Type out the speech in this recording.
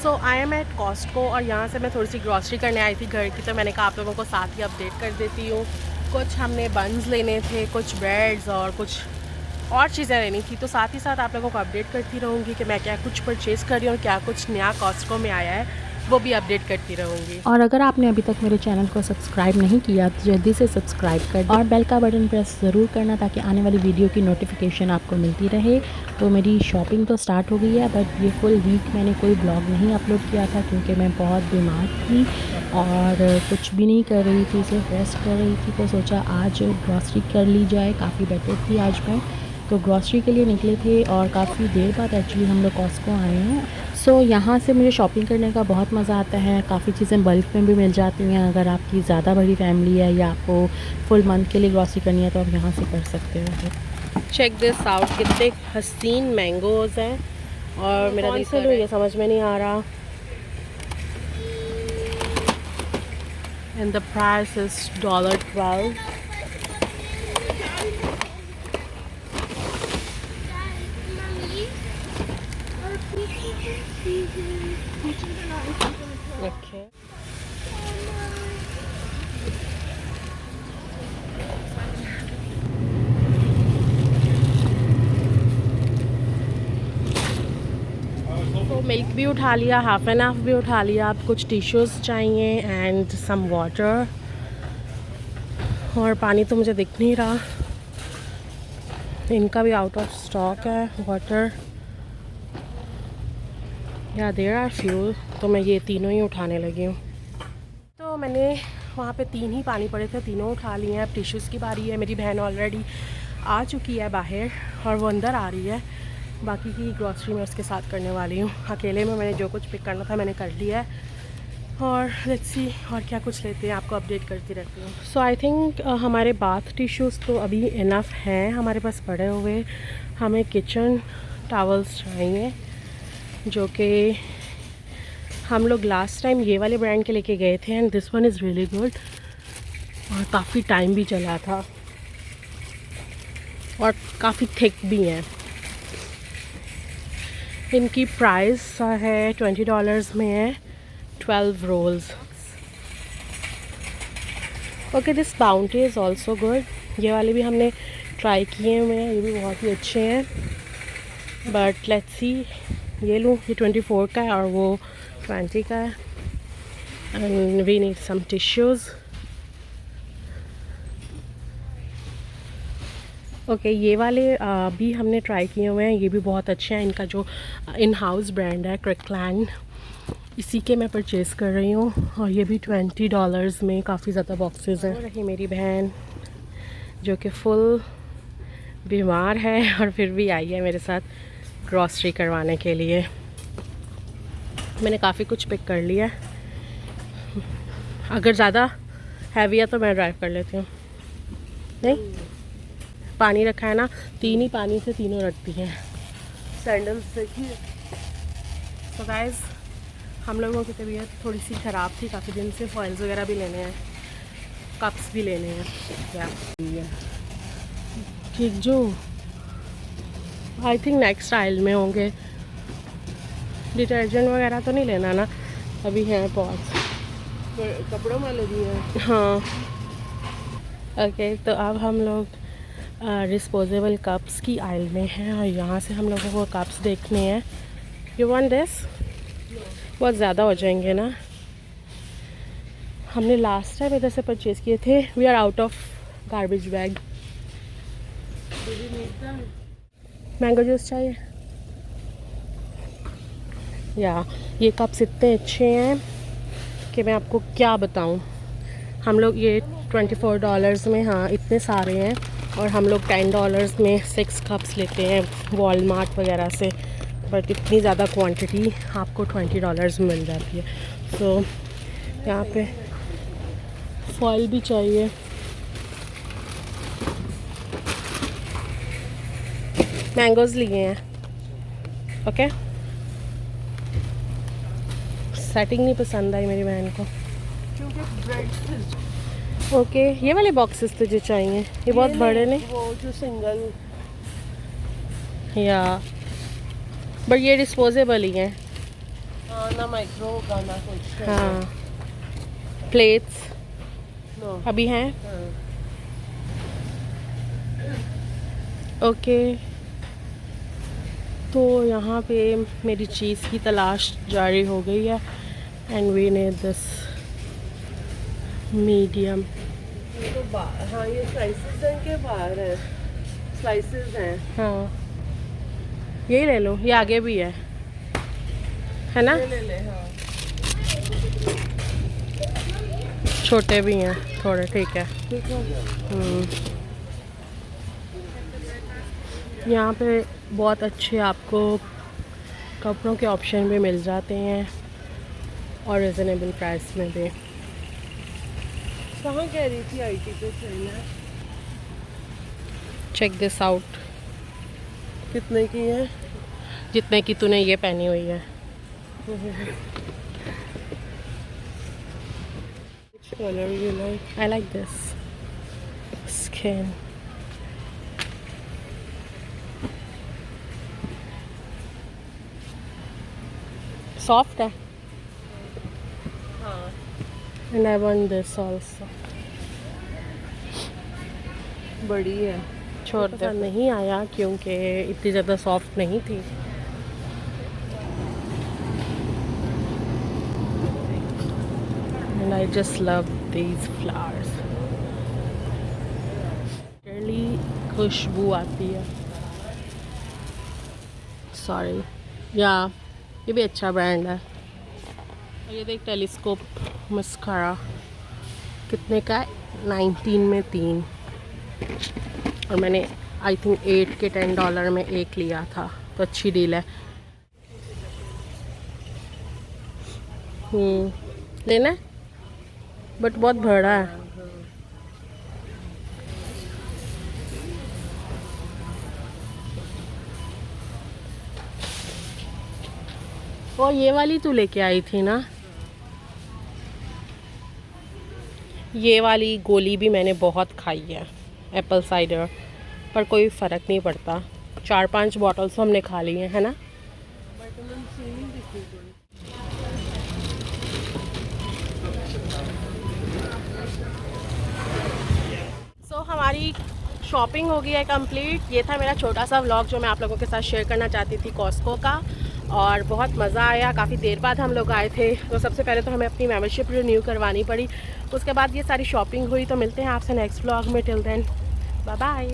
So I am at Costco और यहाँ से मैं थोड़ी सी ग्रॉसरी करने आई थी घर की, तो मैंने कहा आप लोगों को साथ ही अपडेट कर देती हूँ। कुछ हमने बन्स लेने थे, कुछ ब्रेड्स और कुछ और चीज़ें लेनी थी, तो साथ ही साथ आप लोगों को अपडेट करती रहूँगी कि मैं क्या कुछ परचेज़ कर रही हूँ और क्या कुछ नया कॉस्टको में आया है, वो भी अपडेट करती रहूँगी। और अगर आपने अभी तक मेरे चैनल को सब्सक्राइब नहीं किया तो जल्दी से सब्सक्राइब कर दें और बेल का बटन प्रेस ज़रूर करना ताकि आने वाली वीडियो की नोटिफिकेशन आपको मिलती रहे। तो मेरी शॉपिंग तो स्टार्ट हो गई है, बट ये फुल वीक मैंने कोई ब्लॉग नहीं अपलोड किया था क्योंकि मैं बहुत बीमार थी और कुछ भी नहीं कर रही थी, सिर्फ रेस्ट कर रही थी। तो सोचा आज ग्रॉसरी कर ली जाए, काफ़ी बेटर थी आज मैं। तो ग्रॉसरी के लिए निकले थे और काफ़ी देर बाद एक्चुअली हम लोग कॉस्को आए हैं। सो यहाँ से मुझे शॉपिंग करने का बहुत मज़ा आता है, काफ़ी चीज़ें बल्क में भी मिल जाती हैं। अगर आपकी ज़्यादा बड़ी फैमिली है या आपको फुल मंथ के लिए ग्रॉसरी करनी है तो आप यहाँ से कर सकते हो। चेक दिस आउट, कितने हसीन मैंगोज़ हैं और मेरा दिल से ये समझ में नहीं आ रहा। And the price is $12. Okay. तो मिल्क भी उठा लिया, हाफ एंड हाफ भी उठा लिया। अब कुछ टिश्यूज़ चाहिए एंड सम वाटर, और पानी तो मुझे दिख नहीं रहा, इनका भी आउट ऑफ स्टॉक है वाटर। या देयर आर फ्यू, तो मैं ये तीनों ही उठाने लगी हूँ। तो मैंने वहाँ पे 3 ही पानी पड़े थे, तीनों उठा लिए हैं। अब टिश्यूज़ की बारी है। मेरी बहन ऑलरेडी आ चुकी है बाहर और वो अंदर आ रही है। बाकी की ग्रॉसरी मैं उसके साथ करने वाली हूँ। अकेले में मैंने जो कुछ पिक करना था मैंने कर लिया है, और लेट्स सी और क्या कुछ लेते हैं, आपको अपडेट करती रहती हूँ। सो आई थिंक हमारे बाथ टिश्यूज़ तो अभी इनफ हैं हमारे पास पड़े हुए। हमें किचन टॉवल्स चाहिए जो कि हम लोग लास्ट टाइम ये वाले ब्रांड के लेके गए थे, and this one is really good और काफ़ी टाइम भी चला था और काफ़ी थिक भी हैं। इनकी प्राइस है $20 में है, 12 rolls. Okay, this Bounty is also good. ये वाले भी हमने ट्राई किए हुए हैं, ये भी बहुत ही अच्छे हैं, बट लेट्स सी ये लूँ। ये 24 का है और वो 20 का है। And we need some tissues. Okay, ये वाले भी हमने ट्राई किए हुए हैं, ये भी बहुत अच्छे हैं। इनका जो इन हाउस ब्रांड है क्रिकलैंड, इसी के मैं परचेज़ कर रही हूँ, और ये भी $20 में काफ़ी ज़्यादा बॉक्सेस हैं। रही मेरी बहन जो कि फुल बीमार है और फिर भी आई है मेरे साथ ग्रॉसरी करवाने के लिए। मैंने काफ़ी कुछ पिक कर लिया है। अगर ज़्यादा हैवी है तो मैं ड्राइव कर लेती हूँ। नहीं, पानी रखा है ना, 3 ही पानी से तीनों रखती हैं। सैंडल्स देखिए। तो गाइस, हम लोगों की तबीयत थोड़ी सी ख़राब थी काफ़ी दिन से। फॉइल्स वगैरह भी लेने हैं, कप्स भी लेने हैं। क्या ठीक, जो आई थिंक नेक्स्ट आइल में होंगे। डिटर्जेंट वगैरह तो नहीं लेना ना, अभी हैं बहुत। कपड़ों वाले भी हैं, हाँ। ओके, तो अब हम लोग डिस्पोजेबल कप्स की आइल में हैं और यहाँ से हम लोगों को कप्स देखने हैं। You want this? बहुत ज़्यादा हो जाएंगे ना। हमने लास्ट टाइम इधर से परचेज़ किए थे। We are out of garbage bag. Mango juice चाहिए? या ये कप्स इतने अच्छे हैं कि मैं आपको क्या बताऊं। हम लोग ये $24 में, हाँ, इतने सारे हैं, और हम लोग $10 में 6 कप्स लेते हैं वॉलमार्ट वगैरह से, बट इतनी ज़्यादा क्वांटिटी आपको $20 में मिल जाती है। सो यहाँ पे फॉइल भी चाहिए। मैंगोज़ लिए हैं। ओके, सेटिंग नहीं पसंद आई मेरी बहन को। ओके, ये वाले बॉक्सेस तुझे चाहिए? ये बहुत बड़े नहीं, वो जो सिंगल, या बट ये डिस्पोजेबल ही हैं। हाँ ना माइक्रो गाना कुछ हाँ, प्लेट्स नो अभी हैं। हाँ ओके, तो यहाँ पे मेरी चीज़ की तलाश जारी हो गई है and we need this medium. ये तो हाँ ये स्लाइसेस हैं के बाहर है, स्लाइसेस हैं। हाँ, यही ले लो, ये आगे भी है ना, ले ले हाँ। छोटे भी हैं थोड़े, ठीक है। ठीक है। यहाँ पे बहुत अच्छे आपको कपड़ों के ऑप्शन भी मिल जाते हैं और रिजनेबल प्राइस में भी। कहाँ कह रही थी आईटी पे चलना? चेक दिस आउट, कितने की है? जितने की तूने ये पहनी हुई है। Colour you like? I like this skin. Soft है हाँ and I want this also. बड़ी है। छोड़ दे, नहीं आया क्योंकि इतनी ज़्यादा सॉफ्ट नहीं थी। And I just love these flowers. Really खुशबू आती है। सॉरी या ये भी अच्छा ब्रांड है। और ये देख, टेलीस्कोप मस्कारा कितने का है? 19 में 3, और मैंने आई थिंक 8 के $10 में एक लिया था, तो अच्छी डील है। लेना है बट बहुत बड़ा है। और ये वाली तू लेके आई थी ना, ये वाली गोली भी मैंने बहुत खाई है, एप्पल साइडर, पर कोई फ़र्क नहीं पड़ता। 4-5 बॉटल्स हमने खा ली हैं, है ना। विटामिन सी नहीं दिखी कोई। सो हमारी शॉपिंग हो गई है कंप्लीट। ये था मेरा छोटा सा व्लॉग जो मैं आप लोगों के साथ शेयर करना चाहती थी कॉस्को का, और बहुत मज़ा आया। काफ़ी देर बाद हम लोग आए थे, तो सबसे पहले तो हमें अपनी मेंबरशिप रिन्यू करवानी पड़ी, उसके बाद ये सारी शॉपिंग हुई। तो मिलते हैं आपसे नेक्स्ट व्लॉग में, टिल देन बाय बाय।